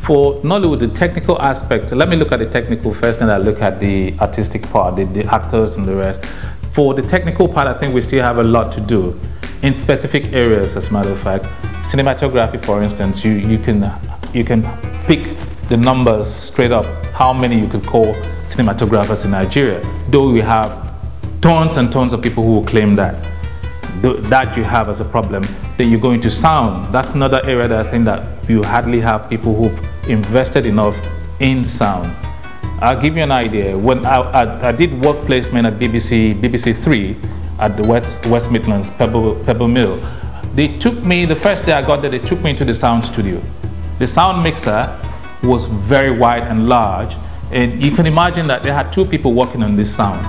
For Nollywood, the technical aspect, let me look at the technical first, and I look at the artistic part, the actors and the rest. For the technical part, I think we still have a lot to do in specific areas, as a matter of fact. Cinematography, for instance, you can pick the numbers straight up, how many you could call cinematographers in Nigeria, though we have tons and tons of people who will claim that. That you have as a problem. Then you go into sound. That's another area that I think that you hardly have people who've invested enough in sound. I'll give you an idea. When I did work placement at BBC 3 at the West Midlands, Pebble Mill, they took me, the first day I got there, they took me into the sound studio. The sound mixer was very wide and large, and you can imagine that they had two people working on this sound,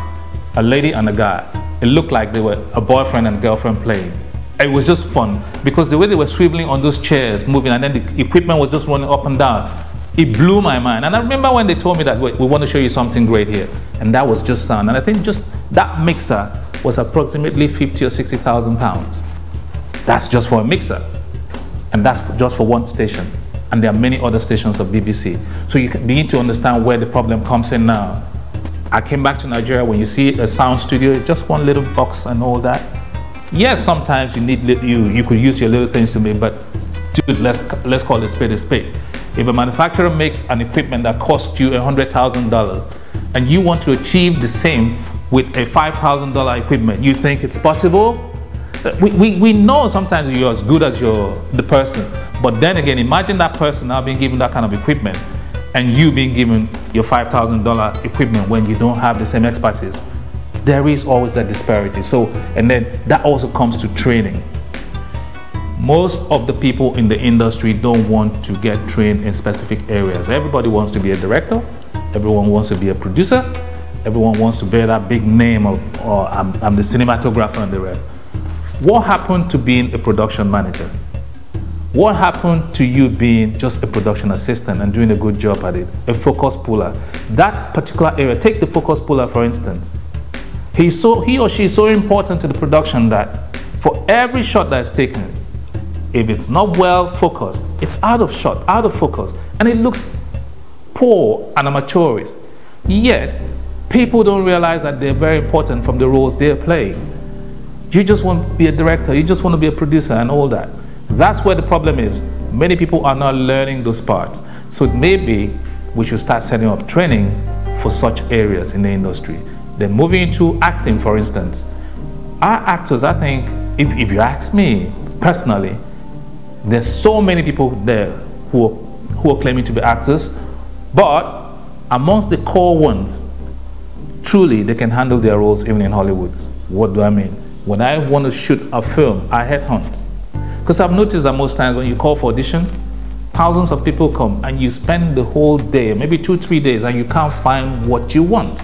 a lady and a guy. It looked like they were a boyfriend and girlfriend playing. It was just fun because the way they were swiveling on those chairs, moving, and then the equipment was just running up and down. It blew my mind. And I remember when they told me that, wait, we want to show you something great here. And that was just sound. And I think just that mixer was approximately 50 or 60,000 pounds. That's just for a mixer. And that's just for one station. And there are many other stations of BBC. So you can begin to understand where the problem comes in now. I came back to Nigeria. When you see a sound studio, it's just one little box and all that. Yes, sometimes you need you could use your little things to make, but dude, let's call it a spade. If a manufacturer makes an equipment that costs you $100,000 and you want to achieve the same with a $5,000 equipment, you think it's possible? We know sometimes you're as good as the person, but then again, imagine that person now being given that kind of equipment and you being given your $5,000 equipment when you don't have the same expertise. There is always that disparity. So, and then that also comes to training. Most of the people in the industry don't want to get trained in specific areas. Everybody wants to be a director, everyone wants to be a producer, everyone wants to bear that big name of, I'm the cinematographer and the rest. What happened to being a production manager? What happened to you being just a production assistant and doing a good job at it? A focus puller. That particular area, take the focus puller for instance. He or she is so important to the production that for every shot that is taken, if it's not well focused, it's out of shot, out of focus, and it looks poor and amateurish. Yet, people don't realize that they're very important from the roles they're playing. You just want to be a director, you just want to be a producer and all that. That's where the problem is. Many people are not learning those parts. So maybe we should start setting up training for such areas in the industry. Then moving into acting, for instance. Our actors, I think, if you ask me personally, there's so many people there who are claiming to be actors, but amongst the core ones, truly they can handle their roles even in Hollywood. What do I mean? When I want to shoot a film, I headhunt. Because I've noticed that most times when you call for audition, thousands of people come and you spend the whole day, maybe 2-3 days, and you can't find what you want.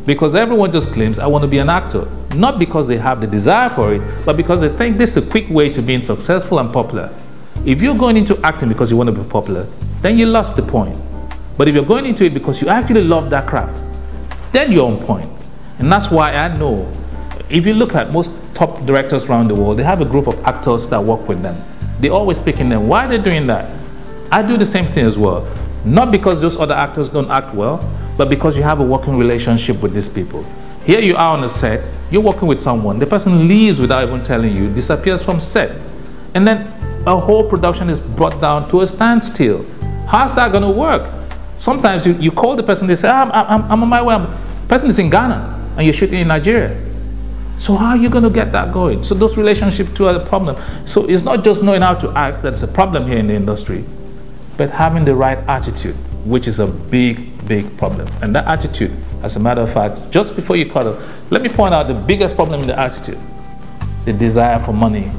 Because everyone just claims, I want to be an actor. Not because they have the desire for it, but because they think this is a quick way to being successful and popular. If you're going into acting because you want to be popular, then you lost the point. But if you're going into it because you actually love that craft, then you're on point. And that's why I know, if you look at most top directors around the world, they have a group of actors that work with them. They always pick in them. Why are they doing that? I do the same thing as well. Not because those other actors don't act well, but because you have a working relationship with these people. Here you are on a set, you're working with someone, the person leaves without even telling you, disappears from set. And then a whole production is brought down to a standstill. How's that going to work? Sometimes you call the person, they say, I'm on my way. The person is in Ghana and you're shooting in Nigeria. So how are you going to get that going? So those relationships too are a problem. So it's not just knowing how to act that's a problem here in the industry, but having the right attitude, which is a big, big problem. And that attitude, as a matter of fact, just before you cut off, let me point out the biggest problem in the attitude, the desire for money.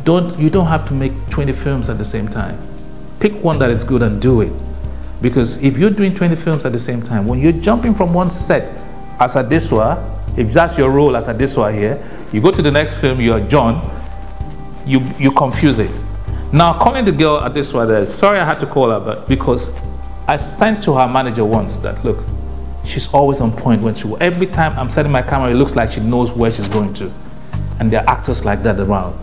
You don't have to make 20 films at the same time. Pick one that is good and do it. Because if you're doing 20 films at the same time, when you're jumping from one set as Adesua, if that's your role as Adesua here, you go to the next film, you're John, you confuse it. Now, calling the girl Adesua there, sorry I had to call her, but because I sent to her manager once that, look, she's always on point when every time I'm setting my camera, it looks like she knows where she's going to. And there are actors like that around.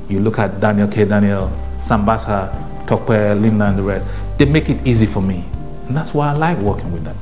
You look at Daniel K. Daniel, Sambasa, Tokwe, Linda, and the rest. they make it easy for me. And that's why I like working with them.